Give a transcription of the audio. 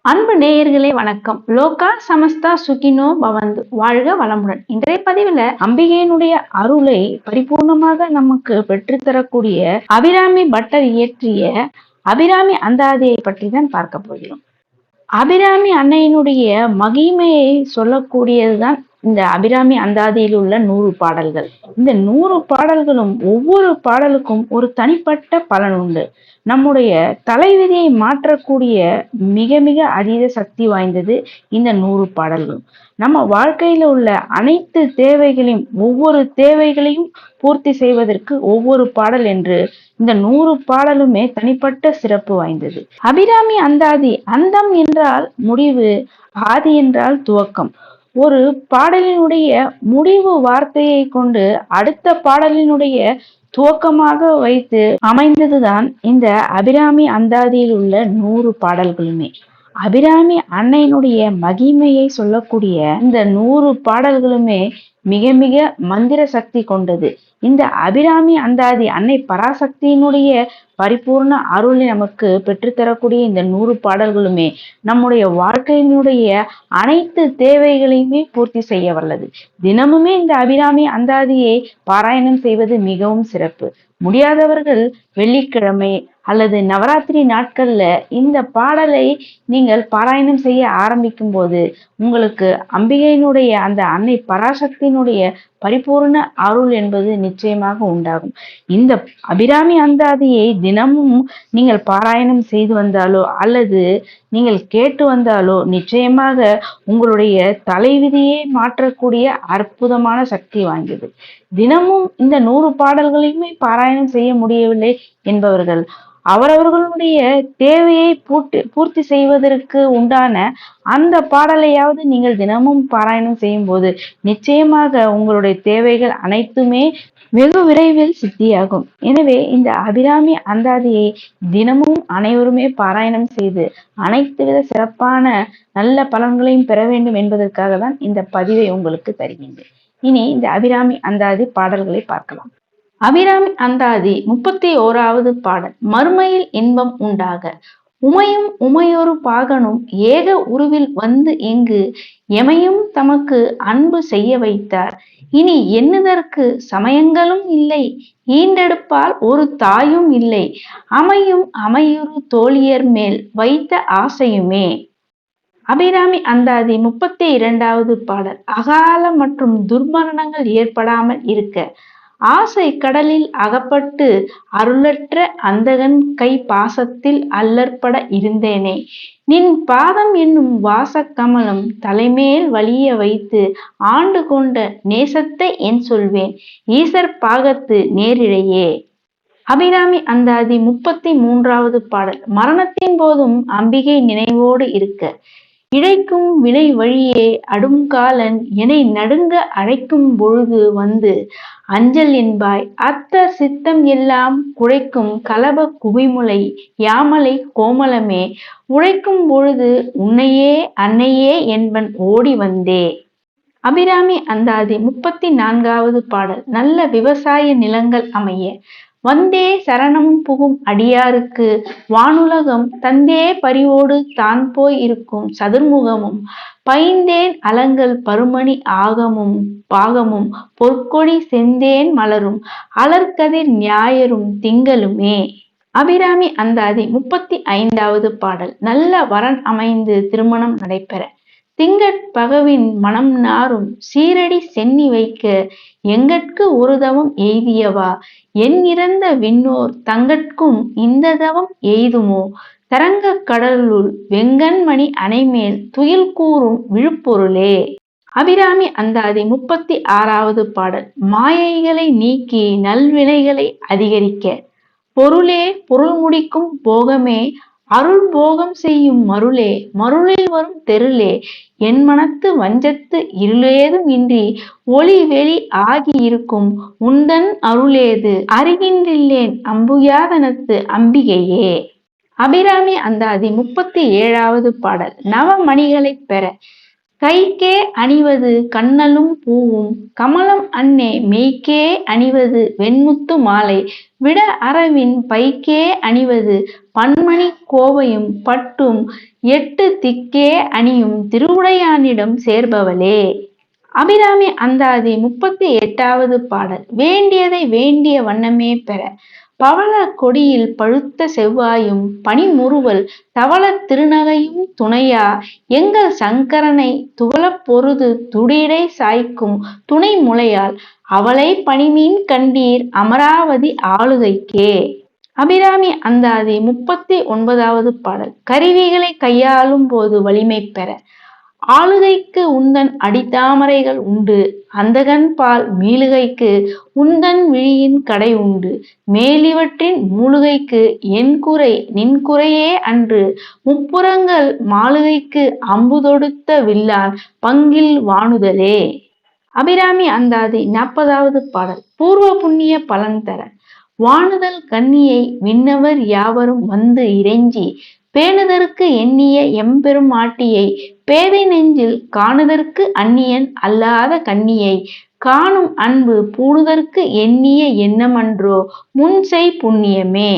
அன்பு நேயர்களே வணக்கம். லோகா சமஸ்தா சுகினோ பவந்து, வாழ்க வளமுடன். இன்றைய பதிவுல அம்பிகையினுடைய அருளை பரிபூர்ணமாக நமக்கு பெற்றுத்தரக்கூடிய அபிராமி பட்டர் இயற்றிய அபிராமி அந்தாதியை பற்றி தான் பார்க்க போகிறோம். அபிராமி அன்னையினுடைய மகிமையை சொல்லக்கூடியதுதான் இந்த அபிராமி அந்தாதியில் உள்ள 100 பாடல்கள். இந்த 100 பாடல்களும் ஒவ்வொரு பாடலுக்கும் ஒரு தனிப்பட்ட பலன் உண்டு. நம்முடைய தலைவிதியை மாற்றக்கூடிய மிக மிக அதீத சக்தி வாய்ந்தது இந்த 100 பாடல்களும். நம்ம வாழ்க்கையில உள்ள அனைத்து தேவைகளையும் ஒவ்வொரு தேவைகளையும் பூர்த்தி செய்வதற்கு ஒவ்வொரு பாடல் என்று இந்த 100 பாடலுமே தனிப்பட்ட சிறப்பு வாய்ந்தது. அபிராமி அந்தாதி, அந்தம் என்றால் முடிவு, ஆதி என்றால் துவக்கம். ஒரு பாடலினுடைய முடிவு வார்த்தையை கொண்டு அடுத்த பாடலினுடைய துவக்கமாக வைத்து அமைந்ததுதான் இந்த அபிராமி அந்தாதியில் உள்ள 100 பாடல்களுமே. அபிராமி அன்னையினுடைய மகிமையை சொல்லக்கூடிய இந்த 100 பாடல்களுமே மிக மிக மந்திர சக்தி கொண்டது. இந்த அபிராமி அந்தாதி அன்னை பராசக்தியினுடைய பரிபூர்ண அருளை நமக்கு பெற்றுத்தரக்கூடிய இந்த 100 பாடல்களுமே நம்முடைய வாழ்க்கையினுடைய அனைத்து தேவைகளையுமே பூர்த்தி செய்ய வல்லது. தினமுமே இந்த அபிராமி அந்தாதியை பாராயணம் செய்வது மிகவும் சிறப்பு. முடியாதவர்கள் வெள்ளிக்கிழமை அல்லது நவராத்திரி நாட்கள்ல இந்த பாடலை நீங்கள் பாராயணம் செய்ய ஆரம்பிக்கும் போது உங்களுக்கு அம்பிகையினுடைய அந்த அன்னை பராசக்தியினுடைய பரிபூர்ண அருள் என்பது நிச்சயமாக உண்டாகும். இந்த அபிராமி அந்தாதியை தினமும் நீங்கள் பாராயணம் செய்து வந்தாலோ அல்லது நீங்கள் கேட்டு வந்தாலோ நிச்சயமாக உங்களுடைய தலைவிதியை மாற்றக்கூடிய அற்புதமான சக்தி வாய்ந்தது. தினமும் இந்த 100 பாடல்களையுமே பாராயணம் செய்ய முடியவில்லை என்பவர்கள் அவரவர்களுடைய தேவையை பூர்த்தி செய்வதற்கு உண்டான அந்த பாடலையாவது நீங்கள் தினமும் பாராயணம் செய்யும் போது நிச்சயமாக உங்களுடைய தேவைகள் அனைத்துமே வெகு விரைவில் சித்தியாகும். எனவே இந்த அபிராமி அந்தாதியை தினமும் அனைவருமே பாராயணம் செய்து அனைத்து வித சிறப்பான நல்ல பலன்களையும் பெற வேண்டும் என்பதற்காக தான் இந்த பதிவை உங்களுக்கு தருகின்றேன். இனி இந்த அபிராமி அந்தாதி பாடல்களை பார்க்கலாம். அபிராமி அந்தாதி 31வது பாடல். மறுமையில் இன்பம் உண்டாக. உமையும் உமையொரு பாகனும் ஏக உருவில் வந்து இங்கு எமையும் தமக்கு அன்பு செய்ய வைத்தார். இனி எண்ணுதற்கு சமயங்களும் இல்லை, ஈண்டெடுப்பால் ஒரு தாயும் இல்லை, அமையும் அமையுறு தோழியர் மேல் வைத்த ஆசையுமே. அபிராமி அந்தாதி 32வது பாடல். அகால மற்றும் துர்மரணங்கள் ஏற்படாமல் இருக்க ஆசை கடலில் அகப்பட்டு அருளற்ற அந்தகன் கை பாசத்தில் அல்லற்பட இருந்தேனே. நின் பாதம் என்னும் வாசக்கமலம் தலைமேல் வலிய வைத்து ஆண்டு கொண்ட நேசத்தை என் சொல்வேன் ஈசர் பாகத்து நேரிழையே. அபிராமி அந்தாதி 33வது பாடல். மரணத்தின் போதும் அம்பிகை நினைவோடு இருக்க இழைக்கும் வினை வழியே அடுங்காலன் என்னை நடுங்க அழைக்கும் பொழுது வந்து அஞ்சல் என்பாய் அத்த சித்தம் எல்லாம் குழைக்கும் கலப குவிமுலை யாமலை கோமலமே உழைக்கும் பொழுது உன்னையே அன்னையே என்பன் ஓடி வந்தே. அபிராமி அந்தாதி 34வது பாடல். நல்ல விவசாய நிலங்கள் அமைய வந்தே சரணம் புகும் அடியாருக்கு வானுலகம் தந்தே பரிவோடு தான் போய் இருக்கும் சதுர்முகமும் பைந்தேன் அலங்கல் பருமணி ஆகமும் பாகமும் பொற்கொடி செந்தேன் மலரும் அலர்கதிர் ஞாயிறும் திங்களுமே. அபிராமி அந்தாதி 35வது பாடல். நல்ல வரன் அமைந்து திருமணம் நடைபெற திங்கட் பகவின் மனம் நாரும் சீரடி சென்னி வைக்க எங்கட்கு ஒரு தவம் எய்தியவா என் இறந்த விண்ணோர் தங்கட்கும் இந்த தவம் எய்துமோ தரங்க கடலுள் வெங்கண்மணி அணைமேல் துயில் கூறும் விழுப்பொருளே. அபிராமி அந்தாதி 36வது பாடல். மாயைகளை நீக்கி நல்வினைகளை அதிகரிக்க பொருளே பொருள் முடிக்கும் போகமே அருள் போகம் செய்யும் மருளே மருளில் வரும் தெருளே என் மனத்து வஞ்சத்து இருளேதும் இன்றி ஒளி வெளி ஆகி இருக்கும் உந்தன் அருளேது அறிகின்றில்லேன் அம்புயாதனத்து அம்பிகையே. அபிராமி அந்தாதி 37வது பாடல். நவமணிகளை பெற கைக்கே அணிவது கண்ணலும் பூவும் கமலம் அன்னே மெய்க்கே அணிவது வெண்முத்து மாலை விட அரவின் பைக்கே அணிவது பன்மணி கோவையும் பட்டும் 8 திக்கே அணியும் திருவுடையானிடம் சேர்பவளே. அபிராமி அந்தாதி 38வது பாடல். வேண்டியதை வேண்டிய வண்ணமே பெற பவள கொடியில் பழுத்த செவ்வாயும் பனிமுறுவல் தவள திருநகையும் துணையா எங்கள் சங்கரனை துவளப் பொருது துடியடை சாய்க்கும் துணை முலையால் அவளை பனிமீன் கண்டீர் அமராவதி ஆளுகைக்கே. அபிராமி அந்தாதி 39வது பாடல். கருவிகளை கையாளும் போது வலிமை பெற ஆளுகைக்கு உந்தன் அடித்தாமரைகள் உண்டு அந்தகன் பால் மீளுகைக்கு உந்தன் விழியின் கடை உண்டு மேலிவற்றின் மூலுகைக்கு என் குறை நின் குறையே அன்று முப்புறங்கள் மாளுகைக்கு அம்பு தொடுத்த வில்லான் பங்கில் வாணுதலே. அபிராமி அந்தாதி 40வது பாடல். பூர்வ புண்ணிய பலன் தர வாணுதல் கன்னியை விண்ணவர் யாவரும் வந்து இறைஞ்சி பேணுதற்கு எண்ணிய எம்பெருமாட்டியை பேதை நெஞ்சில் காணுதற்கு அந்நியன் அல்லாத கன்னியை காணும் அன்பு பூணுதற்கு எண்ணிய எண்ணமன்றோ முன்செய் புண்ணியமே.